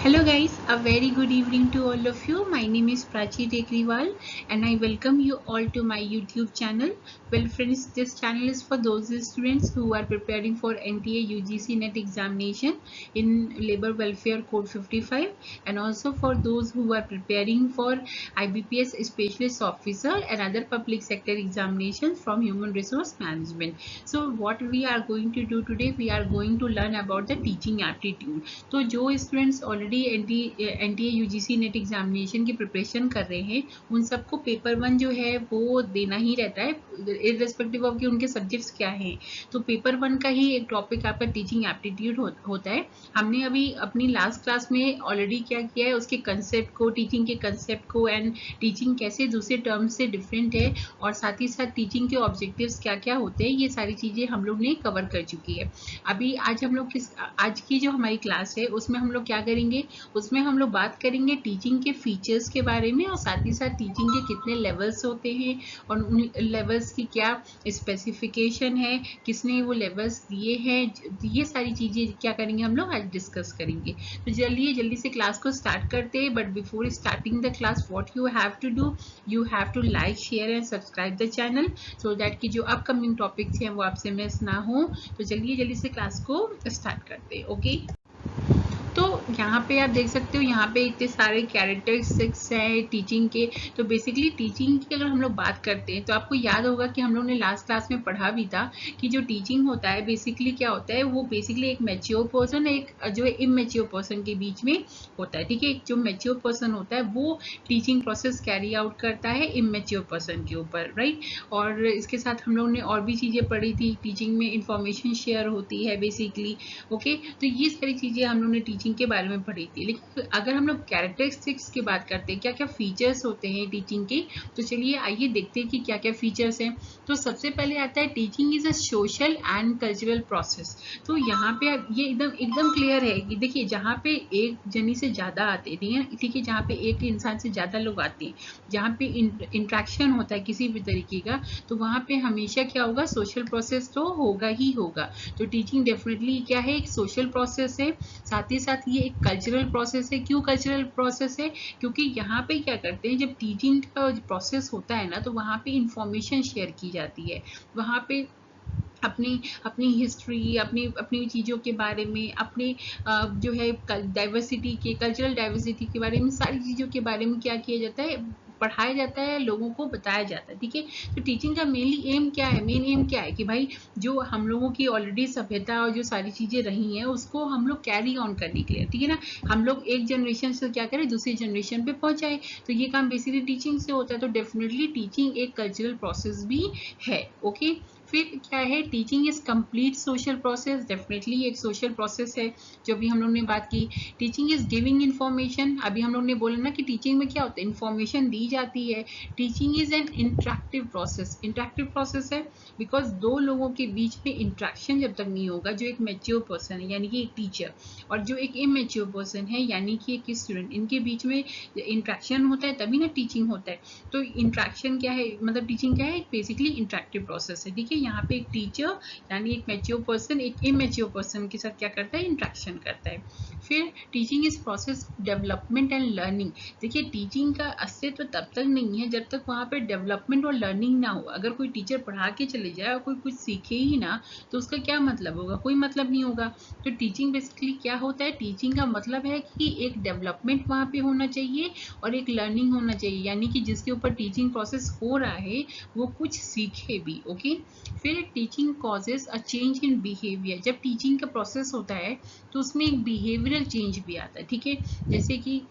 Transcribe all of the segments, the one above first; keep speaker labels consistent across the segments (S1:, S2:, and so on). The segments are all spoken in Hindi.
S1: Hello guys, a very good evening to all of you. My name is Prachi Tekriwal and I welcome you all to my YouTube channel. Well friends, this channel is for those students who are preparing for NTA UGC NET examination in Labor Welfare Code 55 and also for those who are preparing for IBPS Specialist Officer and other public sector examinations from Human Resource Management. So what we are going to do today, we are going to learn about the teaching aptitude. तो जो students already NTA UGC net examination की प्रिपरेशन कर रहे हैं उन सबको पेपर 1 जो है वो देना ही रहता है इररेस्पेक्टिव ऑफ कि उनके सब्जेक्ट्स क्या हैं। तो पेपर 1 का ही एक टॉपिक आपका टीचिंग एप्टीट्यूड होता है। हमने अभी अपनी लास्ट क्लास में ऑलरेडी क्या किया है, उसके कंसेप्ट को, टीचिंग के कंसेप्ट को एंड टीचिंग कैसे दूसरे टर्म्स से डिफरेंट है और साथ ही साथ टीचिंग के ऑब्जेक्टिव्स क्या क्या होते हैं, ये सारी चीज़ें हम लोग ने कवर कर चुकी है। अभी आज हम लोग आज की जो हमारी क्लास है उसमें हम लोग क्या करेंगे, उसमें हम लोग बात करेंगे टीचिंग के फीचर्स के बारे में और साथ ही साथ टीचिंग के कितने लेवल्स होते हैं और उन लेवल्स की क्या स्पेसिफिकेशन है, किसने वो लेवल्स दिए हैं, ये सारी चीज़ें क्या करेंगे हम लोग आज डिस्कस करेंगे। तो चलिए जल्दी से क्लास को स्टार्ट करते हैं। But before starting the class what you have to do, you have to like share and subscribe the channel so that कि जो अपकमिंग टॉपिक्स हैं वो आपसे मिस ना हो। तो चलिए जल्दी से क्लास को स्टार्ट करते हैं। ओके, तो यहाँ पे आप देख सकते हो, यहाँ पे इतने सारे कैरेक्टरिस्टिक्स हैं टीचिंग के। तो बेसिकली टीचिंग की अगर हम लोग बात करते हैं तो आपको याद होगा कि हम लोग ने लास्ट क्लास में पढ़ा भी था कि जो टीचिंग होता है बेसिकली क्या होता है, वो बेसिकली एक मैच्योर पर्सन एक जो इमेच्योर पर्सन के बीच में होता है। ठीक है, जो मैच्योर पर्सन होता है वो टीचिंग प्रोसेस कैरी आउट करता है इमेच्योर पर्सन के ऊपर, राइट। और इसके साथ हम लोग ने और भी चीज़ें पढ़ी थी, टीचिंग में इंफॉर्मेशन शेयर होती है बेसिकली। ओके, तो ये सारी चीज़ें हम लोग ने टीचिंग के बारे में पढ़ी थी। लेकिन अगर हम लोग कैरेक्टरिस्टिक्स की बात करते हैं, क्या क्या फीचर्स होते हैं टीचिंग के, तो चलिए आइए देखते हैं कि क्या क्या फीचर्स हैं। तो सबसे पहले आता है teaching is a social and cultural process. तो यहाँ पे ये एकदम एकदम क्लियर है कि देखिए जहाँ पे एक जनी से ज़्यादा आते हैं, ठीक है, जहाँ पे एक इंसान से ज़्यादा लोग आते हैं, जहाँ पे इंट्रैक्शन होता है किसी भी तरीके का, तो वहाँ पे हमेशा क्या होगा, सोशल प्रोसेस तो होगा ही होगा। तो टीचिंग डेफिनेटली क्या है, एक सोशल प्रोसेस है, साथ ही साथ ये एक कल्चरल प्रोसेस है। क्यों कल्चरल प्रोसेस है, क्योंकि यहाँ पे क्या करते हैं, जब टीचिंग का प्रोसेस होता है ना, तो वहाँ पे इंफॉर्मेशन शेयर की जाती है, वहाँ पे अपनी अपनी हिस्ट्री, अपनी अपनी चीज़ों के बारे में, अपने जो है डाइवर्सिटी के, कल्चरल डाइवर्सिटी के बारे में, सारी चीज़ों के बारे में क्या किया जाता है, पढ़ाया जाता है, लोगों को बताया जाता है। ठीक है, तो टीचिंग का मेनली एम क्या है, मेन एम क्या है कि भाई जो हम लोगों की ऑलरेडी सभ्यता और जो सारी चीज़ें रही हैं उसको हम लोग कैरी ऑन करने के लिए, ठीक है ना, हम लोग एक जनरेशन से क्या करें, दूसरी जनरेशन पे पहुंचाए। तो ये काम बेसिकली टीचिंग से होता है। तो डेफिनेटली टीचिंग एक कल्चरल प्रोसेस भी है। ओके, फिर क्या है, teaching is complete social process. Definitely एक सोशल प्रोसेस है जो भी हम लोग ने बात की। टीचिंग इज गिविंग इन्फॉर्मेशन, अभी हम लोग ने बोला ना कि टीचिंग में क्या होता है, इन्फॉर्मेशन दी जाती है। Teaching is N interactive process, interactive process है बिकॉज दो लोगों के बीच में इंट्रैक्शन जब तक नहीं होगा, जो एक मैच्योर पर्सन है यानी कि एक टीचर और जो एक इमेच्योर पर्सन है यानी कि एक स्टूडेंट, इनके बीच में इंट्रैक्शन होता है तभी ना टीचिंग होता है। तो इंट्रैक्शन क्या है, मतलब टीचिंग क्या है, बेसिकली इंटरेक्टिव प्रोसेस है। ठीक है, यहाँ पे एक टीचर यानी एक मैच्योर पर्सन एक इमेच्योर पर्सन के साथ क्या करता है, इंट्रैक्शन करता है। फिर teaching is process development and learning. देखिए टीचिंग का अस्तित्व तब तक नहीं है जब तक वहाँ पे डेवलपमेंट और लर्निंग ना हो। अगर कोई टीचर पढ़ा के चले जाए और कोई कुछ सीखे ही ना, तो उसका क्या मतलब होगा, कोई मतलब नहीं होगा। तो टीचिंग बेसिकली क्या होता है, टीचिंग का मतलब है कि एक डेवलपमेंट वहाँ पे होना चाहिए और एक लर्निंग होना चाहिए, यानी कि जिसके ऊपर टीचिंग प्रोसेस हो रहा है वो कुछ सीखे भी। ओके, फिर teaching causes a change in behaviour. जब टीचिंग का प्रोसेस होता है तो उसमें एक बिहेवियरल चेंज भी आता है। ठीक है, जैसे कि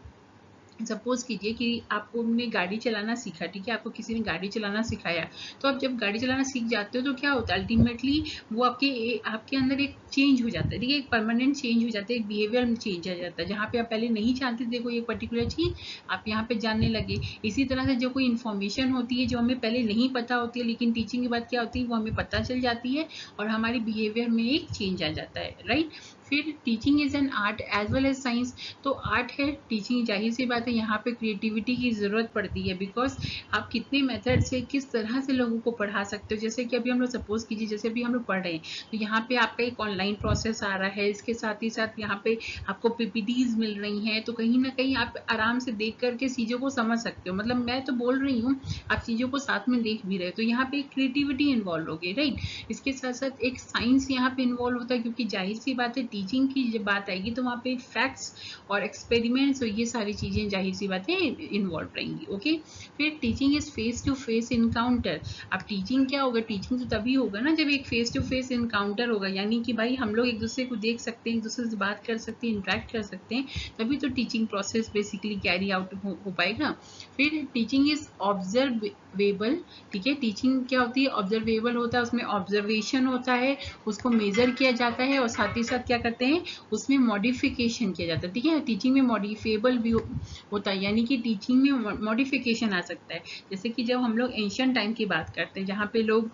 S1: सपोज कीजिए कि आपको ने गाड़ी चलाना सीखा, ठीक है, आपको किसी ने गाड़ी चलाना सिखाया, तो आप जब गाड़ी चलाना सीख जाते हो तो क्या होता है, अल्टीमेटली वो आपके अंदर एक चेंज हो जाता है। ठीक है, एक परमानेंट चेंज हो जाता है, एक बिहेवियर में चेंज आ जाता है। जहाँ पे आप पहले नहीं जानते थे कोई एक पर्टिकुलर चीज़, आप यहाँ पे जानने लगे। इसी तरह से जो कोई इन्फॉर्मेशन होती है जो हमें पहले नहीं पता होती है, लेकिन टीचिंग के बाद क्या होती है वो हमें पता चल जाती है और हमारी बिहेवियर में एक चेंज आ जाता है, राइट। फिर teaching is an art as well as science, तो आर्ट है टीचिंग, जाहिर सी बात है यहाँ पे क्रिएटिविटी की ज़रूरत पड़ती है, बिकॉज आप कितने मेथड से किस तरह से लोगों को पढ़ा सकते हो। जैसे कि अभी हम लोग सपोज कीजिए, जैसे अभी हम लोग पढ़ रहे हैं, तो यहाँ पे आपका एक ऑनलाइन प्रोसेस आ रहा है, इसके साथ ही साथ यहाँ पे आपको पीपीटीज मिल रही हैं, तो कहीं ना कहीं आप आराम से देख करके चीज़ों को समझ सकते हो। मतलब मैं तो बोल रही हूँ, आप चीज़ों को साथ में देख भी रहे हो, तो यहाँ पे क्रिएटिविटी इन्वॉल्व होगी, राइट। इसके साथ साथ एक साइंस यहाँ पे इन्वॉल्व होता है, क्योंकि जाहिर सी बात है टीचिंग की जब बात आएगी तो वहाँ पे फैक्ट्स और एक्सपेरिमेंट्स और ये सारी चीज़ें जाहिर सी बातें इन्वॉल्व रहेंगी। ओके, फिर teaching is face to face encounter. अब टीचिंग क्या होगा, टीचिंग तो तभी होगा ना जब एक फेस टू फेस इनकाउंटर होगा, यानी कि भाई हम लोग एक दूसरे को देख सकते हैं, एक दूसरे से बात कर सकते हैं, इंटरेक्ट कर सकते हैं, तभी तो teaching process basically carry out हो पाएगा। फिर टीचिंग इज ऑब्जर्वेबल, ठीक है। टीचिंग क्या होती है, ऑब्जर्वेबल होता है, उसमें ऑब्जर्वेशन होता है, उसको मेजर किया जाता है, और साथ ही साथ क्या करते हैं, उसमें मॉडिफिकेशन किया जाता है, ठीक है। टीचिंग में मॉडिफेबल भी होता है, यानी कि टीचिंग में मॉडिफिकेशन आ सकता है। जैसे कि जब हम लोग एंशियंट टाइम की बात करते हैं, जहाँ पे लोग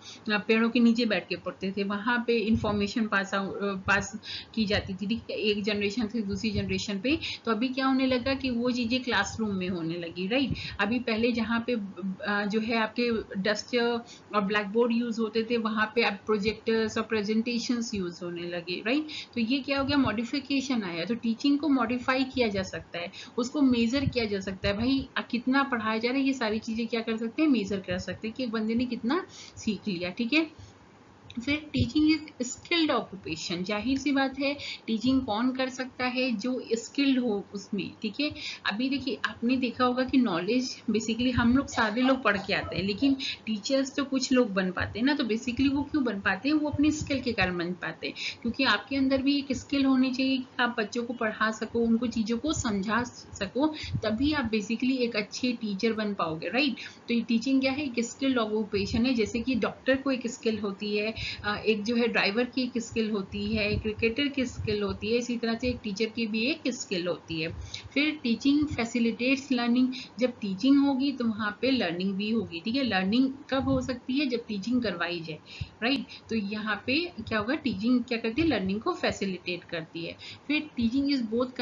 S1: पेड़ों के नीचे बैठ के पढ़ते थे, वहाँ पे इंफॉर्मेशन पास की जाती थी, ठीक है, एक जनरेशन से दूसरी जनरेशन पे। तो अभी क्या होने लगा कि वो चीज़ें क्लासरूम में होने लगी, राइट। अभी पहले जहाँ पे जो है आपके डस्ट और ब्लैक बोर्ड यूज होते थे, वहाँ पे अब प्रोजेक्टर्स और प्रेजेंटेशंस यूज होने लगे, राइट। तो ये क्या हो गया, मॉडिफिकेशन आया। तो टीचिंग को मॉडिफाई किया जा सकता है, उसको मेजर किया जा सकता है, भाई कितना पढ़ाया जा रहा है, ये सारी चीजें क्या कर सकते हैं, मेजर कर सकते हैं कि एक बंदे ने कितना सीख लिया, ठीक है। फिर टीचिंग इज स्किल्ड ऑक्यूपेशन, जाहिर सी बात है टीचिंग कौन कर सकता है, जो स्किल्ड हो उसमें, ठीक है। अभी देखिए आपने देखा होगा कि नॉलेज बेसिकली हम लोग सारे लोग पढ़ के आते हैं, लेकिन टीचर्स तो कुछ लोग बन पाते हैं ना। तो बेसिकली वो क्यों बन पाते हैं, वो अपनी स्किल के कारण बन पाते हैं, क्योंकि आपके अंदर भी एक स्किल होनी चाहिए कि आप बच्चों को पढ़ा सको, उनको चीज़ों को समझा सको, तभी आप बेसिकली एक अच्छे टीचर बन पाओगे, राइट। तो ये टीचिंग क्या है, एक स्किल्ड ऑक्यूपेशन है। जैसे कि डॉक्टर को एक स्किल होती है, एक जो है ड्राइवर की एक स्किल होती है, एक क्रिकेटर की स्किल होती है, इसी तरह से एक टीचर की भी एक स्किल होती है। फिर टीचिंग फैसिलिटेट्स लर्निंग, जब टीचिंग होगी तो वहाँ पे लर्निंग भी होगी, ठीक है। लर्निंग कब हो सकती है, जब टीचिंग करवाई जाए, राइट। तो यहाँ पे क्या होगा, टीचिंग क्या करती है, लर्निंग को फैसिलिटेट करती है। फिर teaching is both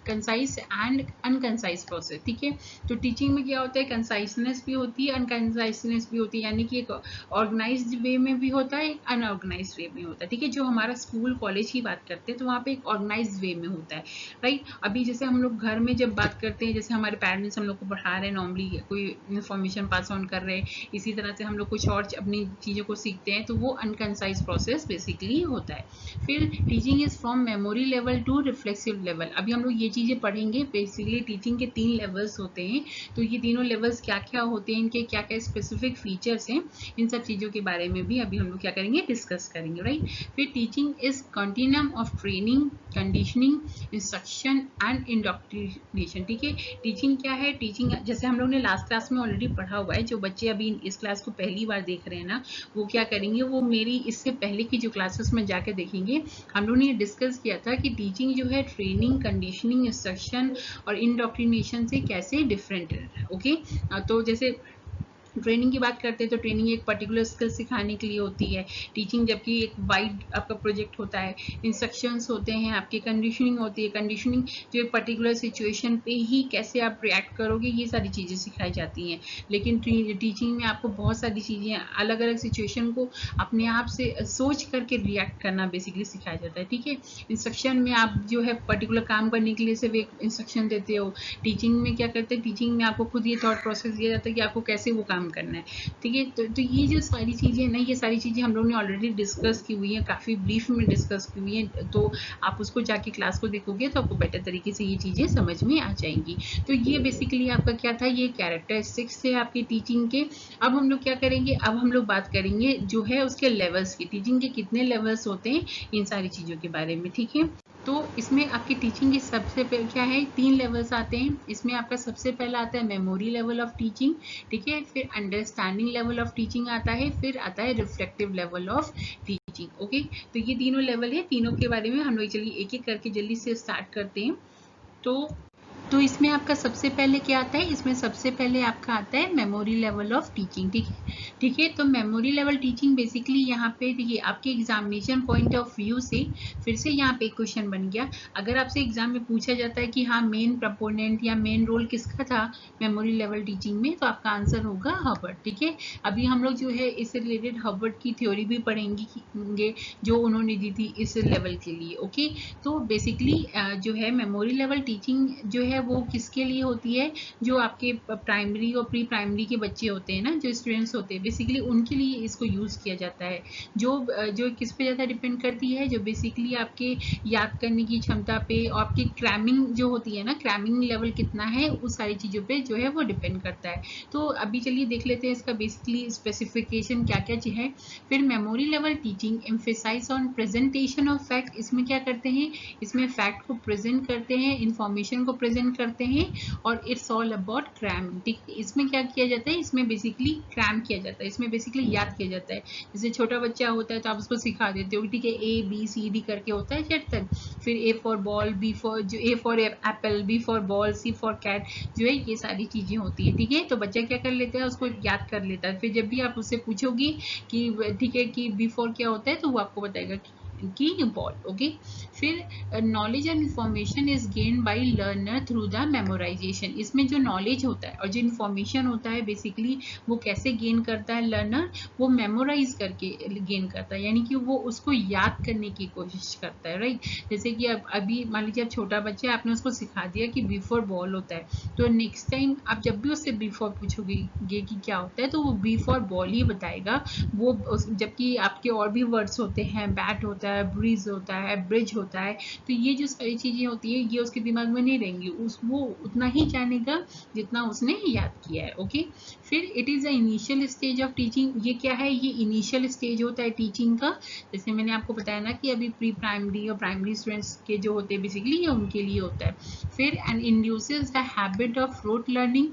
S1: concise and unconcise process, ठीक है। तो टीचिंग में क्या होता है, कंसाइजनेस भी होती है, अनकंसाइजनेस भी होती है, यानी कि एक ऑर्गेनाइज्ड वे में भी होता है, एक अनऑर्गेनाइज्ड वे में होता है, ठीक है। जो हमारा स्कूल कॉलेज की बात करते हैं तो वहाँ पे एक ऑर्गेनाइज्ड वे में होता है, राइट। अभी जैसे हम लोग घर में जब बात करते हैं, जैसे हमारे पेरेंट्स हम लोग को पढ़ा रहे हैं, नॉर्मली कोई इन्फॉर्मेशन पास ऑन कर रहे हैं, इसी तरह से हम लोग कुछ और अपनी चीज़ों को सीखते हैं, तो वो अनकंसाइज प्रोसेस बेसिकली होता है। फिर teaching is from memory level to reflexive level. अभी हम लोग ये चीज़ें पढ़ेंगे, बेसिकली टीचिंग के 3 लेवल्स होते हैं। तो ये तीनों लेवल्स क्या क्या होते हैं, इनके क्या क्या स्पेसिफिक फीचर्स हैं, इन सब चीज़ों के बारे में भी अभी हम लोग क्या करेंगे, डिस्कस करेंगे, राइट। फिर teaching is continuum of training, conditioning, instruction and indoctrination, ठीक है। टीचिंग क्या है, टीचिंग जैसे हम लोग ने लास्ट क्लास में ऑलरेडी पढ़ा हुआ है, जो बच्चे अभी इस क्लास को पहली बार देख रहे हैं ना, वो क्या करेंगे, वो मेरी इससे पहले की जो क्लासेस में जाकर देखेंगे। हम लोग ने ये डिस्कस किया था कि टीचिंग जो है ट्रेनिंग, कंडीशनिंग, इंस्ट्रक्शन और इंडोक्ट्रिनेशन से कैसे डिफरेंट है, ओके। तो जैसे ट्रेनिंग की बात करते हैं, तो ट्रेनिंग एक पर्टिकुलर स्किल सिखाने के लिए होती है, टीचिंग जबकि एक वाइड आपका प्रोजेक्ट होता है। इंस्ट्रक्शंस होते हैं आपकी, कंडीशनिंग होती है, कंडीशनिंग जो एक पर्टिकुलर सिचुएशन पे ही कैसे आप रिएक्ट करोगे, ये सारी चीज़ें सिखाई जाती हैं। लेकिन टीचिंग में आपको बहुत सारी चीज़ें अलग अलग सिचुएशन को अपने आप से सोच करके रिएक्ट करना बेसिकली सिखाया जाता है, ठीक है। इंस्ट्रक्शन में आप जो है पर्टिकुलर काम करने के लिए सिर्फ एक इंस्ट्रक्शन देते हो। टीचिंग में क्या करते हैं, टीचिंग में आपको खुद ये थॉट प्रोसेस दिया जाता है कि आपको कैसे वो काम करना है, ठीक है। तो ये जो सारी चीज़ें ना, ये सारी चीज़ें हम लोग ने ऑलरेडी डिस्कस की हुई हैं, काफ़ी ब्रीफ में डिस्कस की हुई हैं। तो आप उसको जाके क्लास को देखोगे तो आपको बेटर तरीके से ये चीज़ें समझ में आ जाएंगी। तो ये बेसिकली आपका क्या था, ये कैरेक्टरिस्टिक्स थे आपकी टीचिंग के। अब हम लोग क्या करेंगे, अब हम लोग बात करेंगे जो है उसके लेवल्स की, टीचिंग के कितने लेवल्स होते हैं, इन सारी चीज़ों के बारे में, ठीक है। तो इसमें आपकी टीचिंग की सबसे क्या है, 3 लेवल्स आते हैं। इसमें आपका सबसे पहला आता है मेमोरी लेवल ऑफ टीचिंग, ठीक है। फिर अंडरस्टैंडिंग लेवल ऑफ टीचिंग आता है, फिर आता है reflective level of teaching, okay. तो ये तीनों लेवल है, तीनों के बारे में हम लोग चलिए एक एक करके जल्दी से स्टार्ट करते हैं। तो तो इसमें आपका सबसे पहले क्या आता है, इसमें सबसे पहले आपका आता है मेमोरी लेवल ऑफ टीचिंग। ठीक है। तो मेमोरी लेवल टीचिंग बेसिकली यहाँ पे देखिए आपके एग्जामिनेशन पॉइंट ऑफ व्यू से फिर से यहाँ पे क्वेश्चन बन गया। अगर आपसे एग्जाम में पूछा जाता है कि हाँ मेन प्रपोनेंट या मेन रोल किसका था मेमोरी लेवल टीचिंग में, तो आपका आंसर होगा हर्बर्ट। ठीक है। अभी हम लोग जो है इससे रिलेटेड हर्बर्ट की थ्योरी भी पढ़ेंगे जो उन्होंने दी थी इस लेवल के लिए। ओके। तो बेसिकली जो है मेमोरी लेवल टीचिंग जो है वो किसके लिए होती है, जो आपके प्राइमरी और प्री प्राइमरी के बच्चे होते हैं ना, जो स्टूडेंट्स होते हैं बेसिकली उनके लिए इसको यूज किया जाता है। जो किस पे ज़्यादा डिपेंड करती है, जो बेसिकली आपके याद करने की क्षमता पे और आपकी क्रैमिंग जो होती है ना, क्रैमिंग लेवल कितना है उस सारी चीज़ों पे जो है वो डिपेंड करता है। तो अभी चलिए देख लेते हैं इसका बेसिकली स्पेसिफिकेशन क्या क्या चीज़ है। फिर memory level teaching emphasize on presentation of fact, इसमें क्या करते हैं, इसमें फैक्ट को प्रेजेंट करते हैं, इंफॉर्मेशन को प्रेजेंट करते हैं, और इट्स ऑल अबाउट क्रैम। ठीक है। इसमें क्या किया जाता है, इसमें बेसिकली क्रैम किया जाता है, इसमें बेसिकली याद किया जाता है। जैसे छोटा बच्चा होता है तो आप उसको सिखा देते हो, ठीक है, ABCD करके होता है जेड तक, फिर A for ball, B for जो A for apple, B for ball, C for cat, जो है ये सारी चीजें होती है। ठीक है। तो बच्चा क्या कर लेता है, उसको याद कर लेता है। फिर जब भी आप उससे पूछोगी कि ठीक है कि B फॉर क्या होता है, तो वो आपको बताएगा की बॉल। ओके। फिर knowledge and information is gain by learner through the memorisation, इसमें जो नॉलेज होता है और जो इन्फॉर्मेशन होता है बेसिकली वो कैसे गेन करता है लर्नर, वो मेमोराइज करके गेन करता है, यानी कि वो उसको याद करने की कोशिश करता है। राइट। जैसे कि अब अभी मान लीजिए आप छोटा बच्चा है, आपने उसको सिखा दिया कि बिफोर बॉल होता है, तो नेक्स्ट टाइम आप जब भी उससे बिफोर पूछोगे कि क्या होता है, तो वो बिफोर बॉल ही बताएगा। वो जबकि आपके और भी वर्ड्स होते हैं, बैट होता है, ब्रीज होता है, ब्रिज होता है, तो ये जो सारी चीजें होती है ये उसके दिमाग में नहीं रहेंगी, वो उतना ही जानेगा जितना उसने याद किया है। ओके। फिर it is the initial stage of teaching, ये क्या है, ये इनिशियल स्टेज होता है टीचिंग का। जैसे मैंने आपको बताया ना कि अभी प्री प्राइमरी और प्राइमरी स्टूडेंट्स के जो होते हैं बेसिकली ये उनके लिए होता है। फिर and induces the habit of rote learning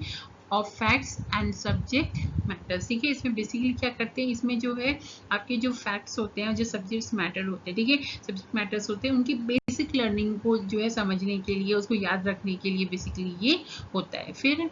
S1: of facts and subject matters. ठीक है। इसमें बेसिकली क्या करते हैं, इसमें जो है आपके जो फैक्ट्स होते हैं, जो सब्जेक्ट्स मैटर होते हैं, ठीक है, सब्जेक्ट मैटर्स होते हैं, उनकी बेसिक लर्निंग को जो है समझने के लिए, उसको याद रखने के लिए बेसिकली ये होता है। फिर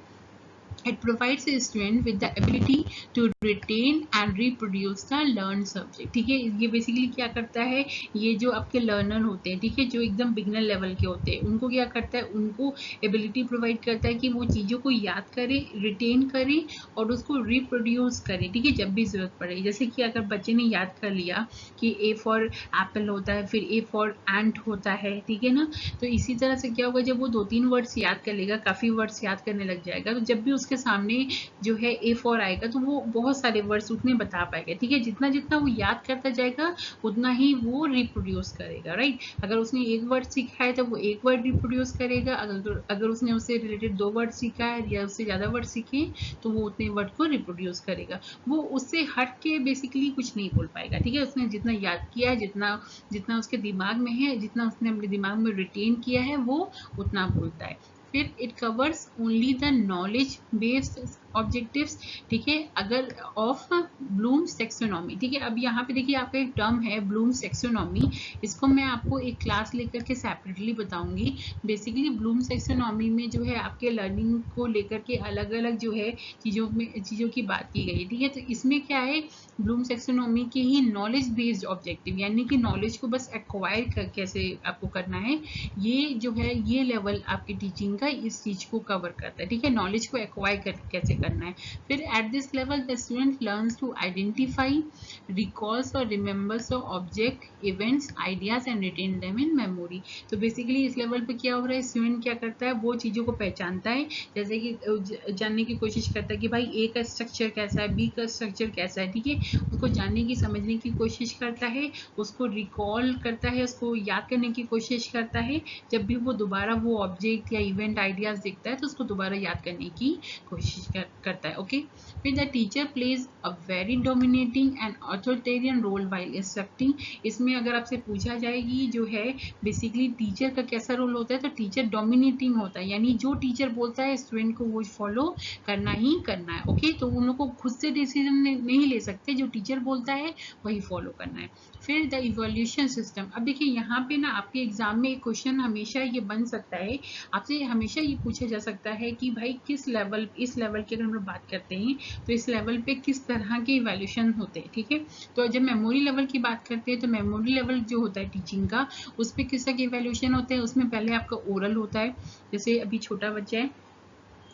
S1: it provides a student with the ability to retain and reproduce the learned subject। ठीक है। ये बेसिकली क्या करता है, ये जो आपके लर्नर होते हैं, ठीक है, जो एकदम बिगनर लेवल के होते हैं, उनको क्या करता है, उनको एबिलिटी प्रोवाइड करता है कि वो चीज़ों को याद करें, रिटेन करें और उसको रिप्रोड्यूस करें। ठीक है। जब भी जरूरत पड़े, जैसे कि अगर बच्चे ने याद कर लिया कि A फॉर एप्पल होता है, फिर A फॉर एंट होता है, ठीक है ना, तो इसी तरह से क्या होगा, जब वो 2-3 वर्ड्स याद कर लेगा, काफ़ी वर्ड्स याद करने लग जाएगा, तो जब भी उसके सामने जो है A फॉर आएगा तो वो बहुत सारे वर्ड्स उतने बता पाएगा। ठीक है। जितना जितना वो याद करता जाएगा उतना ही वो रिप्रोड्यूस करेगा। राइट। अगर उसने एक वर्ड सीखा है तो वो एक वर्ड रिप्रोड्यूस करेगा, अगर उसने उससे रिलेटेड 2 वर्ड सीखा है या उससे ज़्यादा वर्ड सीखे तो वो उतने वर्ड को रिप्रोड्यूस करेगा। वो उससे हट के बेसिकली कुछ नहीं बोल पाएगा। ठीक है। उसने जितना याद किया है, जितना जितना उसके दिमाग में है, जितना उसने अपने दिमाग में रिटेन किया है, वो उतना बोलता है। फिर it covers only the knowledge based objectives. ठीक है। अगर ऑफ ब्लूम्स टैक्सोनॉमी, ठीक है, अब यहाँ पे देखिए आपका एक टर्म है ब्लूम्स टैक्सोनॉमी, इसको मैं आपको एक क्लास लेकर के सेपरेटली बताऊंगी। बेसिकली ब्लूम्स टैक्सोनॉमी में जो है आपके लर्निंग को लेकर के अलग अलग जो है चीज़ों की बात की गई है। ठीक है। तो इसमें क्या है, ब्लूम्स टैक्सोनॉमी के ही नॉलेज बेस्ड ऑब्जेक्टिव, यानी कि नॉलेज को बस एक्वायर कैसे आपको करना है, ये जो है ये लेवल आपकी टीचिंग का इस चीज को कवर करता है। ठीक है। नॉलेज को एक्वायर कैसे करना है। फिर at this level the student learns to identify, recalls और remembers of object, events, ideas and retain them in memory. तो बेसिकली इस लेवल पे क्या हो रहा है, स्टूडेंट क्या करता है, वो चीज़ों को पहचानता है, जैसे कि जानने की कोशिश करता है कि भाई ए का स्ट्रक्चर कैसा है, बी का स्ट्रक्चर कैसा है। ठीक है। उसको जानने की, समझने की कोशिश करता है, उसको रिकॉल करता है, उसको याद करने की कोशिश करता है। जब भी वो दोबारा वो ऑब्जेक्ट या इवेंट आइडियाज देखता है तो उसको दोबारा याद करने की कोशिश करता है। ओके। फिर the teacher plays a very dominating and authoritarian role while instructing. इसमें अगर आपसे पूछा जाएगी जो है बेसिकली टीचर का कैसा रोल होता है, तो टीचर डोमिनेटिंग होता है, यानी जो टीचर बोलता है स्टूडेंट को वो फॉलो करना ही करना है। ओके। तो उन लोग को खुद से डिसीजन नहीं ले सकते, जो टीचर बोलता है वही फॉलो करना है। फिर द इवोल्यूशन सिस्टम। अब देखिए यहाँ पे ना आपके एग्जाम में एक क्वेश्चन हमेशा ये बन सकता है, आपसे हमेशा ये पूछा जा सकता है कि भाई किस लेवल, इस लेवल की अगर हम लोग बात करते हैं तो इस लेवल पे किस तरह के इवैल्यूएशन होते हैं, ठीक है। तो जब मेमोरी लेवल की बात करते हैं तो मेमोरी लेवल जो होता है टीचिंग का, उस पर किस तरह के इवैल्यूएशन होते हैं, उसमें पहले आपका ओरल होता है। जैसे अभी छोटा बच्चा है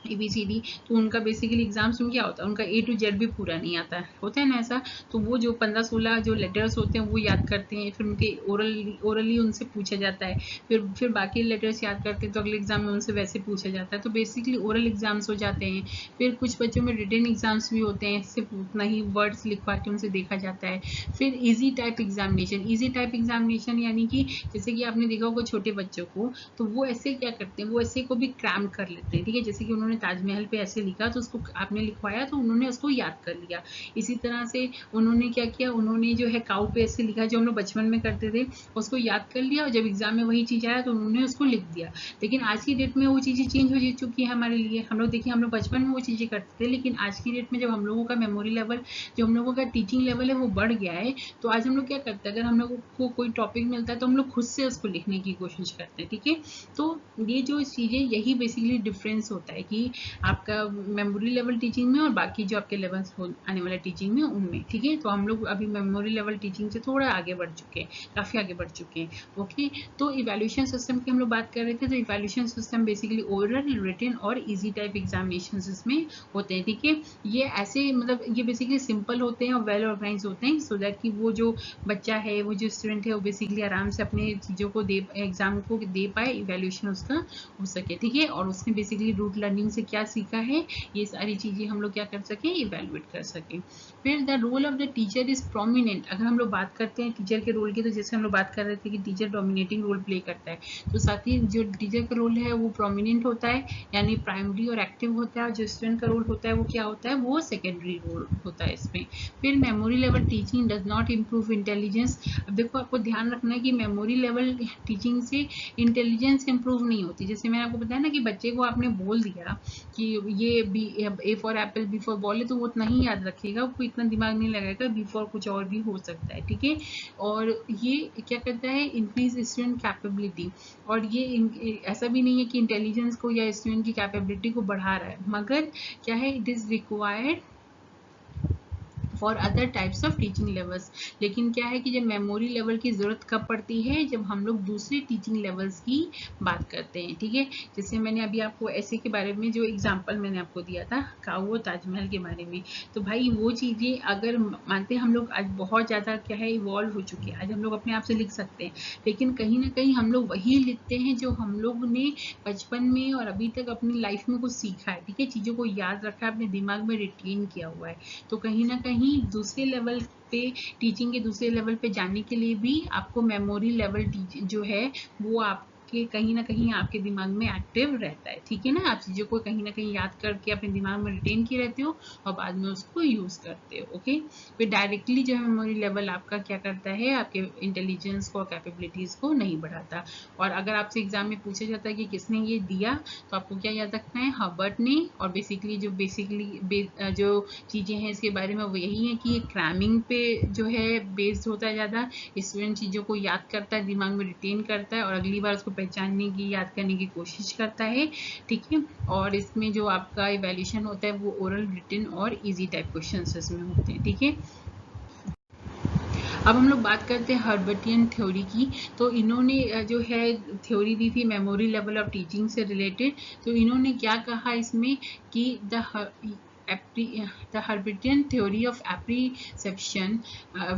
S1: ABCD, तो उनका बेसिकली एग्जाम्स में क्या होता है, उनका A to Z भी पूरा नहीं आता है, होता है ना ऐसा। तो वो जो 15-16 जो लेटर्स होते हैं वो याद करते हैं, फिर उनके ओरली उनसे पूछा जाता है, फिर बाकी लेटर्स याद करते हैं तो अगले एग्जाम में उनसे वैसे पूछा जाता है। तो बेसिकली ओरल एग्जाम्स हो जाते हैं। फिर कुछ बच्चों में रिटन एग्जाम्स भी होते हैं, सिर्फ उतना ही वर्ड्स लिखवा के उनसे देखा जाता है। फिर easy type examination, easy type examination यानी कि जैसे कि आपने देखा होगा छोटे बच्चों को, तो वो ऐसे क्या करते हैं, वो ऐसे को भी क्रैम कर लेते हैं, ठीक है। जैसे कि उन्होंने ताजमहल पे ऐसे लिखा तो उसको आपने लिखवाया तो उन्होंने उसको याद कर लिया। इसी तरह से उन्होंने क्या किया, उन्होंने जो है काऊ पे ऐसे लिखा, जो हम लोग बचपन में करते थे, उसको याद कर लिया और जब एग्जाम में वही चीज आया तो उन्होंने उसको लिख दिया। लेकिन आज की डेट में वो चीजें चेंज हो चुकी है हमारे लिए। हम लोग देखिए, हम लोग बचपन में वो चीजें करते थे, लेकिन आज की डेट में जब हम लोगों का मेमोरी लेवल, जो हम लोगों का टीचिंग लेवल है वो बढ़ गया है, तो आज हम लोग क्या करते हैं, अगर हम लोगों को कोई टॉपिक मिलता है तो हम लोग खुद से उसको लिखने की कोशिश करते हैं, ठीक है। तो ये जो चीजें, यही बेसिकली डिफरेंस होता है कि आपका मेमोरी लेवल टीचिंग में और बाकी जो आपके लेवल्स आने वाला टीचिंग में उनमें, ठीक है। तो हम लोग अभी मेमोरी लेवल टीचिंग से थोड़ा आगे बढ़ चुके हैं, काफी आगे बढ़ चुके हैं, ओके। तो इवैल्यूएशन सिस्टम की हम लोग बात कर रहे थे। तो evaluation system basically oral, written और इजी टाइप एग्जामिनेशन इसमें होते हैं, ठीक है। ये ऐसे मतलब ये बेसिकली सिंपल होते हैं और वेल ऑर्गेनाइज होते हैं, सो दैट कि वो जो बच्चा है, वो जो स्टूडेंट है, वो बेसिकली आराम से अपने चीज़ों को दे, एग्जाम को दे पाए, इवैल्यूएशन उसका हो सके, ठीक है। और उसने बेसिकली रूट लर्निंग से क्या सीखा है, ये सारी चीज़ें हम लोग क्या कर सकें, इवैल्यूएट कर सकें। फिर the role of the teacher is prominent. अगर हम लोग बात करते हैं टीचर के रोल की, तो जैसे हम लोग बात कर रहे थे कि टीचर डोमिनेटिंग रोल प्ले करता है, तो साथ ही जो टीचर का रोल है वो प्रोमिनेंट होता है, यानी प्राइमरी और एक्टिव होता है। जो स्टूडेंट का रोल होता है वो क्या होता है, वो सेकेंडरी रोल होता है इसमें। फिर memory level teaching does not improve intelligence. अब देखो, आपको ध्यान रखना है कि मेमोरी लेवल टीचिंग से इंटेलिजेंस इंप्रूव नहीं होती। जैसे मैंने आपको बताया ना कि बच्चे को आपने बोल दिया कि ये B, A for apple, B for ball है, तो वो उतना ही याद रखेगा, वो इतना दिमाग नहीं लगाएगा। बी फॉर कुछ और भी हो सकता है, ठीक है। और ये क्या करता है, इंक्रीज स्टूडेंट कैपेबिलिटी। और ये ऐसा भी नहीं है कि इंटेलिजेंस को या स्टूडेंट की कैपेबिलिटी को बढ़ा रहा है, मगर क्या है, it is required for other types of teaching levels. लेकिन क्या है कि जब मेमोरी लेवल की जरूरत कब पड़ती है, जब हम लोग दूसरे टीचिंग लेवल्स की बात करते हैं, ठीक है। जैसे मैंने अभी आपको ऐसे के बारे में जो एग्जांपल मैंने आपको दिया था, काऊ ताजमहल के बारे में, तो भाई वो चीजें अगर मानते हैं हम लोग आज बहुत ज्यादा क्या है, इवॉल्व हो चुके हैं, आज हम लोग अपने आप से लिख सकते हैं, लेकिन कहीं ना कहीं हम लोग वही लिखते हैं जो हम लोग ने बचपन में और अभी तक अपनी लाइफ में कुछ सीखा है, ठीक है, चीजों को याद रखा है, अपने दिमाग में रिटेन किया हुआ है। तो कहीं ना कहीं दूसरे लेवल पे, टीचिंग के दूसरे लेवल पे जाने के लिए भी आपको मेमोरी लेवल जो है वो आपके कहीं ना कहीं आपके दिमाग में एक्टिव रहता है, ठीक है ना। आप चीज़ों को कहीं ना कहीं याद करके अपने दिमाग में रिटेन किए रहते हो और बाद में उसको यूज करते हो, ओके। फिर डायरेक्टली जो है मेमोरी लेवल आपका क्या करता है, आपके इंटेलिजेंस को, कैपेबिलिटीज को नहीं बढ़ाता। और अगर आपसे एग्जाम में पूछा जाता है कि किसने ये दिया, तो आपको क्या याद रखना है, हर्बर्ट ने। और बेसिकली जो चीज़ें हैं इसके बारे में वो यही है कि क्रैमिंग पे जो है बेस्ड होता है ज़्यादा। स्टूडेंट चीज़ों को याद करता है, दिमाग में रिटेन करता है और अगली बार उसको पहचानने की, याद करने की कोशिश करता है, ठीक है। और इसमें जो आपका इवैल्यूएशन होता है वो ओरल, रिटन और इजी टाइप क्वेश्चन इसमें होते हैं, ठीक है। अब हम लोग बात करते हैं हर्बर्टियन थ्योरी की। तो इन्होंने जो है थ्योरी दी थी मेमोरी लेवल ऑफ टीचिंग से रिलेटेड। तो इन्होंने क्या कहा इसमें कि the Herbartian theory of apperception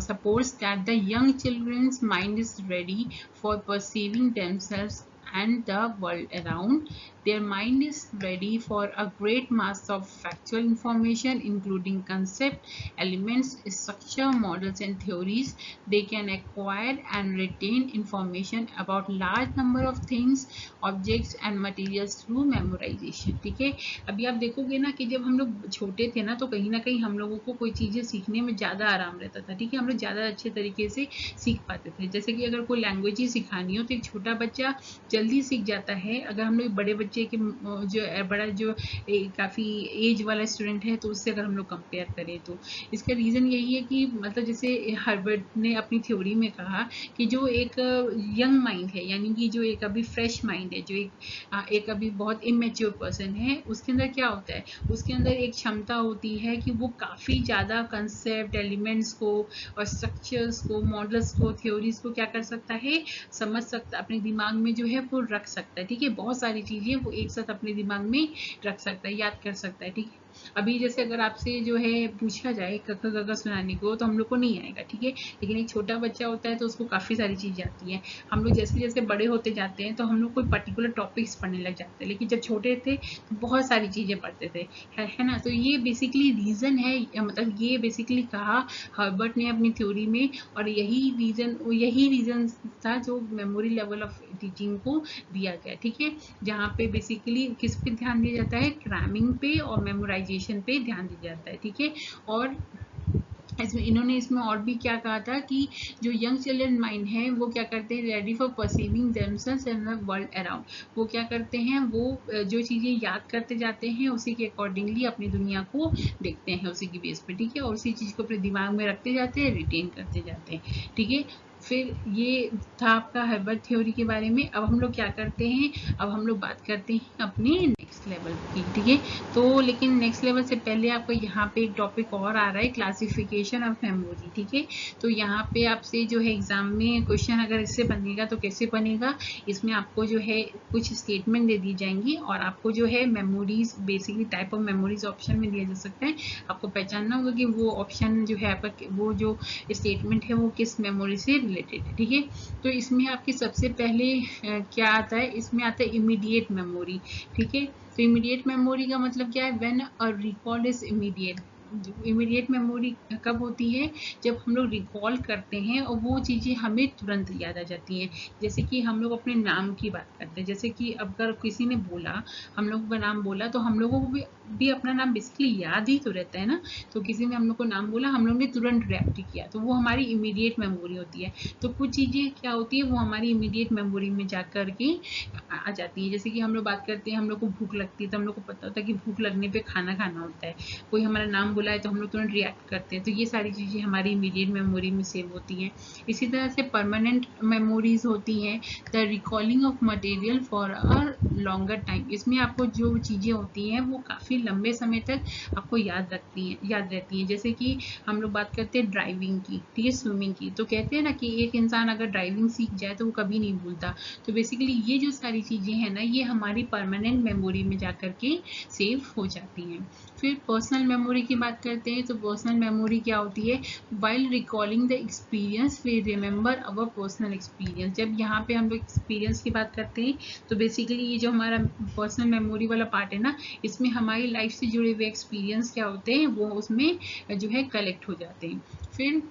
S1: supports that the young children's mind is ready for perceiving themselves and the world around. Their mind is ready for a great mass of factual information, including concept, elements, structure, models, and theories. They can acquire and retain information about large number of things, objects, and materials through memorization, ठीक है। अभी आप देखोगे ना कि जब हम लोग छोटे थे ना, तो कहीं ना कहीं हम लोगों को कोई चीज़ें सीखने में ज़्यादा आराम रहता था, ठीक है। हम लोग ज़्यादा अच्छे तरीके से सीख पाते थे। जैसे कि अगर कोई लैंग्वेज ही सिखानी हो तो एक छोटा बच्चा जल्दी सीख जाता है। अगर हम लोग बड़े बच्चे के जो बड़ा जो काफ़ी एज वाला स्टूडेंट है तो उससे अगर हम लोग कंपेयर करें तो इसका रीज़न यही है कि मतलब जैसे हर्बर्ट ने अपनी थ्योरी में कहा कि जो एक यंग माइंड है, यानी कि जो एक अभी फ्रेश माइंड है, जो एक अभी बहुत इमेच्योर पर्सन है, उसके अंदर क्या होता है, उसके अंदर एक क्षमता होती है कि वो काफ़ी ज़्यादा कंसेप्ट एलिमेंट्स को और स्ट्रक्चर्स को, मॉडल्स को, थ्योरीज को क्या कर सकता है, समझ सकता, अपने दिमाग में जो है वो रख सकता है। ठीक है, बहुत सारी चीज़ें वो एक साथ अपने दिमाग में रख सकता है, याद कर सकता है। ठीक है, अभी जैसे अगर आपसे जो है पूछा जाए कक्का गगा सुनाने को तो हम लोग को नहीं आएगा। ठीक है, लेकिन एक छोटा बच्चा होता है तो उसको काफ़ी सारी चीज़ें आती हैं। हम लोग जैसे जैसे बड़े होते जाते हैं तो हम लोग कोई पर्टिकुलर टॉपिक्स पढ़ने लग जाते हैं, लेकिन जब छोटे थे तो बहुत सारी चीज़ें पढ़ते थे, है ना। तो ये बेसिकली रीज़न है, मतलब ये बेसिकली कहा हर्बर्ट ने अपनी थ्योरी में, और यही रीज़न था जो मेमोरी लेवल ऑफ टीचिंग को दिया गया। ठीक है, जहाँ पे बेसिकली किस पे ध्यान दिया जाता है, क्रैमिंग पे और मेमोराइजेशन पे ध्यान दिया जाता है। ठीक है, और इसमें और भी क्या कहा था कि जो यंग चिल्ड्रन माइंड है वो क्या करते हैं, ready for perceiving themselves in the world around. वो क्या करते हैं, वो जो चीज़ें याद करते जाते हैं उसी के अकॉर्डिंगली अपनी दुनिया को देखते हैं, उसी की बेस पे। ठीक है, और उसी चीज़ को अपने दिमाग में रखते जाते हैं, रिटेन करते जाते हैं। ठीक है, फिर ये था आपका हर्बर्ट थ्योरी के बारे में। अब हम लोग क्या करते हैं, अब हम लोग बात करते हैं अपने नेक्स्ट लेवल की। ठीक है, तो लेकिन नेक्स्ट लेवल से पहले आपको यहाँ पे एक टॉपिक और आ रहा है, क्लासिफिकेशन ऑफ मेमोरी। ठीक है, तो यहाँ पे आपसे जो है एग्जाम में क्वेश्चन अगर इससे बनेगा तो कैसे बनेगा, इसमें आपको जो है कुछ स्टेटमेंट दे दी जाएंगी और आपको जो है memories, basically type of memories option में दिया जा सकता है। आपको पहचानना होगा कि वो ऑप्शन जो है आपका, वो जो स्टेटमेंट है वो किस मेमोरी से रिलेटेड है। ठीक है, तो इसमें आपकी सबसे पहले क्या आता है, इसमें आता है इमीडिएट मेमोरी। ठीक है, तो इमीडिएट मेमोरी का मतलब क्या है, when a recall is immediate. Immediate memory कब होती है, जब हम लोग रिकॉल करते हैं और वो चीज़ें हमें तुरंत याद आ जाती हैं। जैसे कि हम लोग अपने नाम की बात करते हैं, जैसे कि अगर किसी ने बोला, हम लोगों का नाम बोला, तो हम लोगों को भी अपना नाम बेसिकली याद ही तो रहता है ना। तो किसी ने हम लोग को नाम बोला, हम लोग ने तुरंत रिएक्ट किया, तो वो हमारी इमीडिएट मेमोरी होती है। तो कुछ चीज़ें क्या होती है, वो हमारी इमीडिएट मेमोरी में जा कर के आ जाती है। जैसे कि हम लोग बात करते हैं, हम लोग को भूख लगती है तो हम लोग को पता होता है कि भूख लगने पे खाना खाना होता है। कोई हमारा नाम बुलाए तो हम लोग तुरंत रिएक्ट करते हैं, तो ये सारी चीज़ें हमारी इमीडिएट मेमोरी में सेव होती हैं। इसी तरह से परमानेंट मेमोरीज होती हैं, the recalling of material for a longer time. इसमें आपको जो चीज़ें होती हैं वो काफ़ी लंबे समय तक आपको याद रहती हैं। जैसे कि हम लोग बात करते हैं ड्राइविंग की, ठीक है, स्विमिंग की, तो कहते हैं ना कि एक इंसान अगर ड्राइविंग सीख जाए तो वो कभी नहीं भूलता। तो बेसिकली ये जो सारी चीज़ें हैं ना, ये हमारी परमानेंट मेमोरी में जा कर के सेव हो जाती हैं। फिर पर्सनल मेमोरी की बात करते हैं, तो पर्सनल मेमोरी क्या होती है, while recalling the experience we remember our personal experience. जब यहाँ पे हम लोग एक्सपीरियंस की बात करते हैं तो बेसिकली ये जो हमारा पर्सनल मेमोरी वाला पार्ट है ना, इसमें हमारी लाइफ से जुड़े हुए एक्सपीरियंस क्या होते हैं वो उसमें जो है कलेक्ट हो जाते हैं। फिर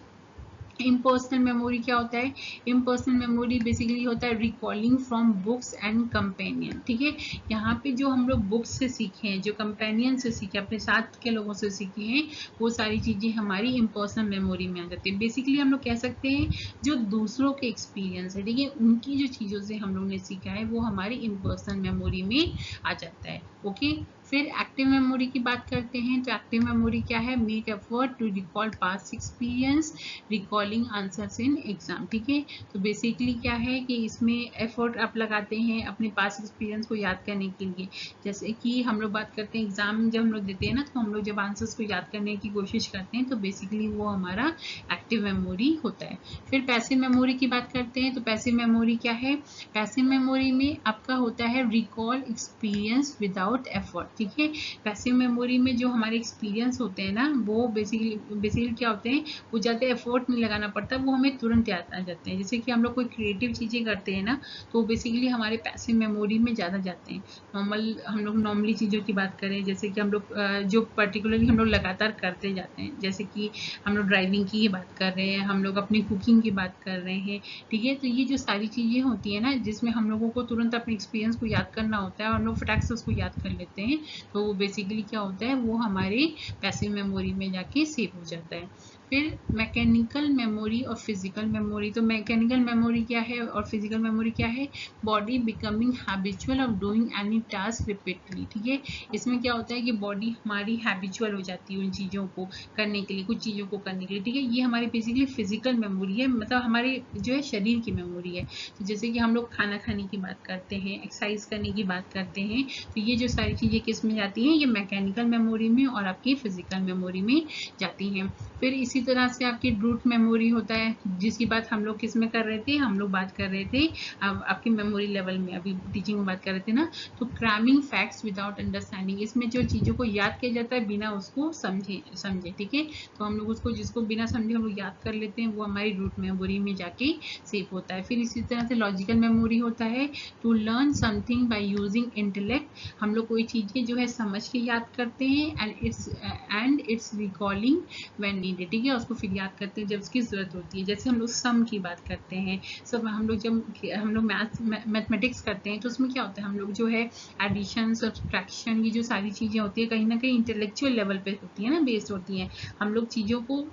S1: इम्पर्सनल मेमोरी क्या होता है, इम्पर्सनल मेमोरी बेसिकली होता है recalling from books and companion. ठीक है, यहाँ पे जो हम लोग बुक्स से सीखे हैं, जो कंपेनियन से सीखे, अपने साथ के लोगों से सीखे हैं, वो सारी चीज़ें हमारी इम्पर्सनल मेमोरी में आ जाती है। बेसिकली हम लोग कह सकते हैं जो दूसरों के एक्सपीरियंस है, ठीक है, उनकी जो चीज़ों से हम लोग ने सीखा है वो हमारी इम्पर्सनल मेमोरी में आ जाता है। ओके, फिर एक्टिव मेमोरी की बात करते हैं, तो एक्टिव मेमोरी क्या है, make effort to recall past experience, recalling answers in exam. ठीक है, तो बेसिकली क्या है कि इसमें एफर्ट आप लगाते हैं अपने पास्ट एक्सपीरियंस को याद करने के लिए। जैसे कि हम लोग बात करते हैं एग्जाम जब हम लोग देते हैं ना, तो हम लोग जब आंसर्स को याद करने की कोशिश करते हैं तो बेसिकली वो हमारा एक्टिव मेमोरी होता है। फिर पैसिव मेमोरी की बात करते हैं, तो पैसिव मेमोरी क्या है, पैसिव मेमोरी में आपका होता है रिकॉल एक्सपीरियंस विदाउट एफर्ट। ठीक है, पैसिव मेमोरी में जो हमारे एक्सपीरियंस होते हैं ना, वो बेसिकली क्या होते हैं, वो ज़्यादा एफर्ट नहीं लगाना पड़ता, वो हमें तुरंत याद आ जाते हैं। जैसे कि हम लोग कोई क्रिएटिव चीज़ें करते हैं ना, तो बेसिकली हमारे पैसिव मेमोरी में ज़्यादा जाते हैं। हम लोग नॉर्मली चीज़ों की बात करें, जैसे कि हम लोग जो पर्टिकुलरली हम लोग लगातार करते जाते हैं, जैसे कि हम लोग ड्राइविंग की बात कर रहे हैं, हम लोग अपनी कुकिंग की बात कर रहे हैं। ठीक है, तो ये जो सारी चीज़ें होती है ना, जिसमें हम लोगों को तुरंत अपने एक्सपीरियंस को याद करना होता है और हम लोग फटाक से उसको याद कर लेते हैं, तो बेसिकली क्या होता है, वो हमारे पैसिव मेमोरी में जाके सेव हो जाता है। फिर मैकेनिकल मेमोरी और फिजिकल मेमोरी। तो मैकेनिकल मेमोरी क्या है और फिजिकल मेमोरी क्या है? Body becoming habitual of doing any task repeatedly. ठीक है, इसमें क्या होता है कि बॉडी हमारी हैबिचुअल हो जाती है उन चीज़ों को करने के लिए, कुछ चीज़ों को करने के लिए। ठीक है, ये हमारी बेसिकली फिजिकल मेमोरी है, मतलब हमारे जो है शरीर की मेमोरी है। तो जैसे कि हम लोग खाना खाने की बात करते हैं, एक्सरसाइज करने की बात करते हैं, तो ये जो सारी चीज़ें किस में जाती हैं? ये मैकेनिकल मेमोरी में और आपकी फिजिकल मेमोरी में जाती हैं। फिर इसी तरह से आपकी रूट मेमोरी होता है, जिसकी बात हम लोग किस में कर रहे थे? हम लोग बात कर रहे थे आपकी मेमोरी लेवल में, अभी टीचिंग में बात कर रहे थे ना। तो क्रैमिंग फैक्ट्स विदाउट अंडरस्टैंडिंग, इसमें जो चीज़ों को याद किया जाता है बिना उसको समझे। ठीक है, तो हम लोग उसको जिसको बिना समझे हम लोग याद कर लेते हैं, वो हमारी रूट मेमोरी में जाके सेव होता है। फिर इसी तरह से लॉजिकल मेमोरी होता है, to learn something by using intellect. हम लोग कोई चीज़ें जो है समझ के याद करते हैं, and it's recalling when needed. ठीक है, उसको फिर याद करते हैं जब उसकी जरूरत होती है। जैसे हम लोग सम की बात करते हैं, सब हम लोग जब हम लोग मैथमेटिक्स करते हैं, तो उसमें क्या होता है? हम लोग जो है एडिशन, सब्सट्रैक्शन, ये जो सारी चीज़ें होती है कहीं ना कहीं इंटेलेक्चुअल लेवल पे होती है ना, बेस्ड होती हैं। हम लोग चीज़ों को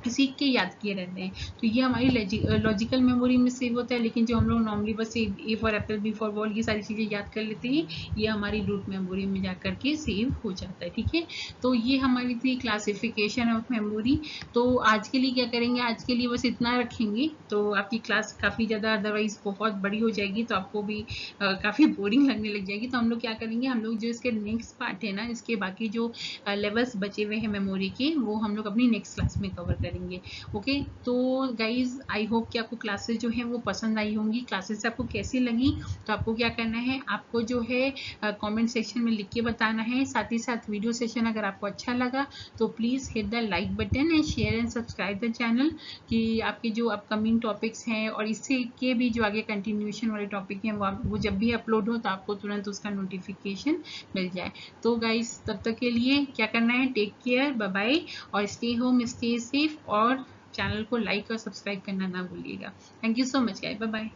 S1: सीख के याद किए रहते हैं, तो ये हमारी लॉजिकल मेमोरी में सेव होता है। लेकिन जो हम लोग नॉर्मली बस A for apple, B for ball, ये सारी चीज़ें याद कर लेते हैं, ये हमारी रूट मेमोरी में जा करके सेव हो जाता है। ठीक है, तो ये हमारी थी क्लासिफिकेशन ऑफ मेमोरी। तो आज के लिए क्या करेंगे? आज के लिए बस इतना रखेंगे, तो आपकी क्लास काफ़ी ज़्यादा अदरवाइज बहुत बड़ी हो जाएगी, तो आपको भी काफ़ी बोरिंग लगने लग जाएगी। तो हम लोग क्या करेंगे, हम लोग जो इसके नेक्स्ट पार्ट है ना, इसके बाकी जो लेवल्स बचे हुए हैं मेमोरी के, वो हम लोग अपनी नेक्स्ट क्लास में कवर करेंगे। ओके, तो गाइज आई होप कि आपको क्लासेस जो है वो पसंद आई होंगी। क्लासेस आपको कैसी लगी? तो आपको क्या करना है, आपको जो है कमेंट सेक्शन में लिख के बताना है। साथ ही साथ वीडियो सेशन अगर आपको अच्छा लगा तो please hit the like button and share and subscribe the channel, कि आपके जो अपकमिंग टॉपिक्स हैं और इससे के भी जो आगे कंटिन्यूशन वाले टॉपिक हैं वो जब भी अपलोड हो तो आपको तुरंत उसका नोटिफिकेशन मिल जाए। तो गाइज तब तक के लिए क्या करना है, टेक केयर, बाय बाय, और स्टे होम, स्टे सेफ, और चैनल को लाइक और सब्सक्राइब करना ना भूलिएगा। Thank you so much guys, bye bye.